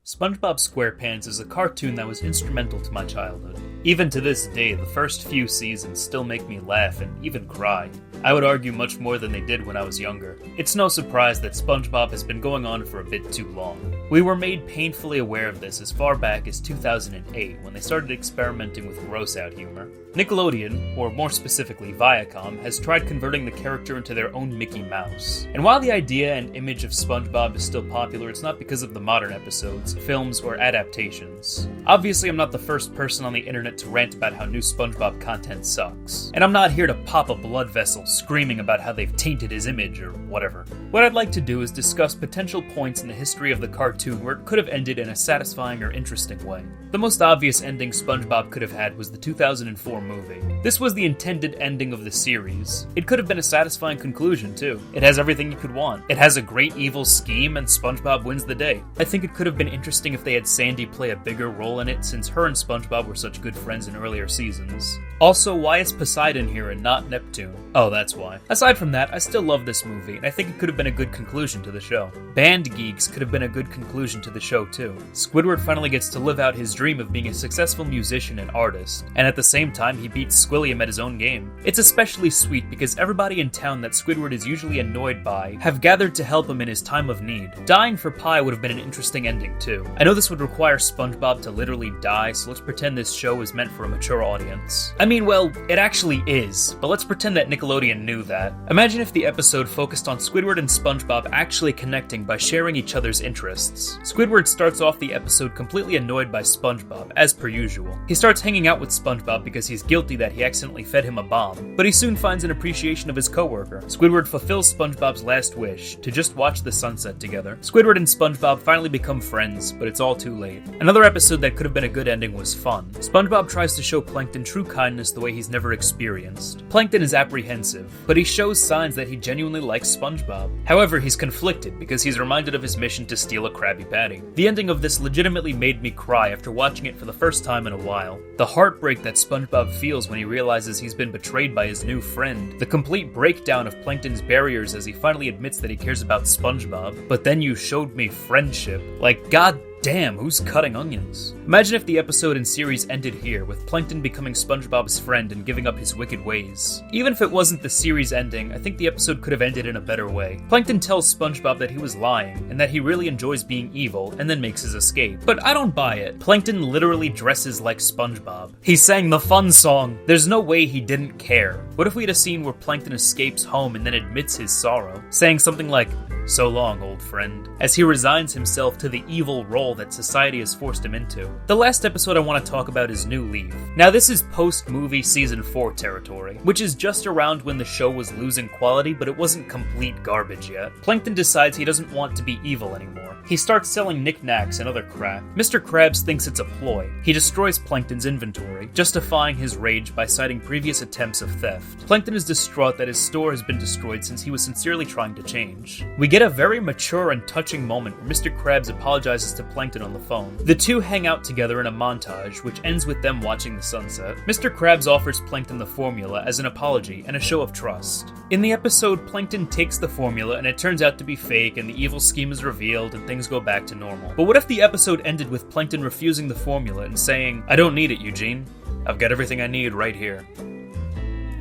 SpongeBob SquarePants is a cartoon that was instrumental to my childhood. Even to this day, the first few seasons still make me laugh and even cry. I would argue much more than they did when I was younger. It's no surprise that SpongeBob has been going on for a bit too long. We were made painfully aware of this as far back as 2008 when they started experimenting with gross-out humor. Nickelodeon, or more specifically Viacom, has tried converting the character into their own Mickey Mouse. And while the idea and image of SpongeBob is still popular, it's not because of the modern episodes, films, or adaptations. Obviously, I'm not the first person on the internet to rant about how new SpongeBob content sucks. And I'm not here to pop a blood vessel screaming about how they've tainted his image or whatever. What I'd like to do is discuss potential points in the history of the cartoon where it could have ended in a satisfying or interesting way. The most obvious ending SpongeBob could have had was the 2004 movie. This was the intended ending of the series. It could have been a satisfying conclusion, too. It has everything you could want. It has a great evil scheme, and SpongeBob wins the day. I think it could have been interesting if they had Sandy play a bigger role in it, since her and SpongeBob were such good friends in earlier seasons. Also, why is Poseidon here and not Neptune? Oh, that's why. Aside from that, I still love this movie, and I think it could have been a good conclusion to the show. Band Geeks could have been a good conclusion to the show, too. Squidward finally gets to live out his dream of being a successful musician and artist, and at the same time, he beats Squilliam at his own game. It's especially sweet because everybody in town that Squidward is usually annoyed by have gathered to help him in his time of need. Dying for pie would have been an interesting ending, too. I know this would require SpongeBob to literally die, so let's pretend this show is meant for a mature audience. I mean, well, it actually is, but let's pretend that Nickelodeon knew that. Imagine if the episode focused on Squidward and SpongeBob actually connecting by sharing each other's interests. Squidward starts off the episode completely annoyed by SpongeBob, as per usual. He starts hanging out with SpongeBob because he's guilty that he accidentally fed him a bomb, but he soon finds an appreciation of his coworker. Squidward fulfills SpongeBob's last wish, to just watch the sunset together. Squidward and SpongeBob finally become friends, but it's all too late. Another episode that could have been a good ending was Fun. SpongeBob tries to show Plankton true kindness the way he's never experienced. Plankton is apprehensive, but he shows signs that he genuinely likes SpongeBob. However, he's conflicted because he's reminded of his mission to steal a Krabby Patty. The ending of this legitimately made me cry after watching it for the first time in a while. The heartbreak that SpongeBob feels when he realizes he's been betrayed by his new friend. The complete breakdown of Plankton's barriers as he finally admits that he cares about SpongeBob. But then you showed me friendship. Like, god damn, who's cutting onions? Imagine if the episode and series ended here, with Plankton becoming SpongeBob's friend and giving up his wicked ways. Even if it wasn't the series ending, I think the episode could have ended in a better way. Plankton tells SpongeBob that he was lying, and that he really enjoys being evil, and then makes his escape. But I don't buy it. Plankton literally dresses like SpongeBob. He sang the fun song. There's no way he didn't care. What if we had a scene where Plankton escapes home and then admits his sorrow, saying something like, "So long, old friend," as he resigns himself to the evil role that society has forced him into. The last episode I want to talk about is New Leaf. Now this is post-movie season 4 territory, which is just around when the show was losing quality, but it wasn't complete garbage yet. Plankton decides he doesn't want to be evil anymore. He starts selling knickknacks and other crap. Mr. Krabs thinks it's a ploy. He destroys Plankton's inventory, justifying his rage by citing previous attempts of theft. Plankton is distraught that his store has been destroyed since he was sincerely trying to change. We get a very mature and touching moment where Mr. Krabs apologizes to Plankton on the phone. The two hang out together in a montage, which ends with them watching the sunset. Mr. Krabs offers Plankton the formula as an apology and a show of trust. In the episode, Plankton takes the formula and it turns out to be fake and the evil scheme is revealed and things go back to normal. But what if the episode ended with Plankton refusing the formula and saying, "I don't need it, Eugene. I've got everything I need right here."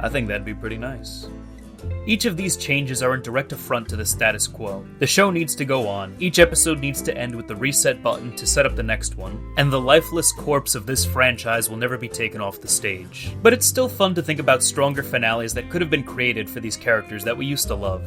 I think that'd be pretty nice. Each of these changes are in direct affront to the status quo. The show needs to go on, each episode needs to end with the reset button to set up the next one, and the lifeless corpse of this franchise will never be taken off the stage. But it's still fun to think about stronger finales that could have been created for these characters that we used to love.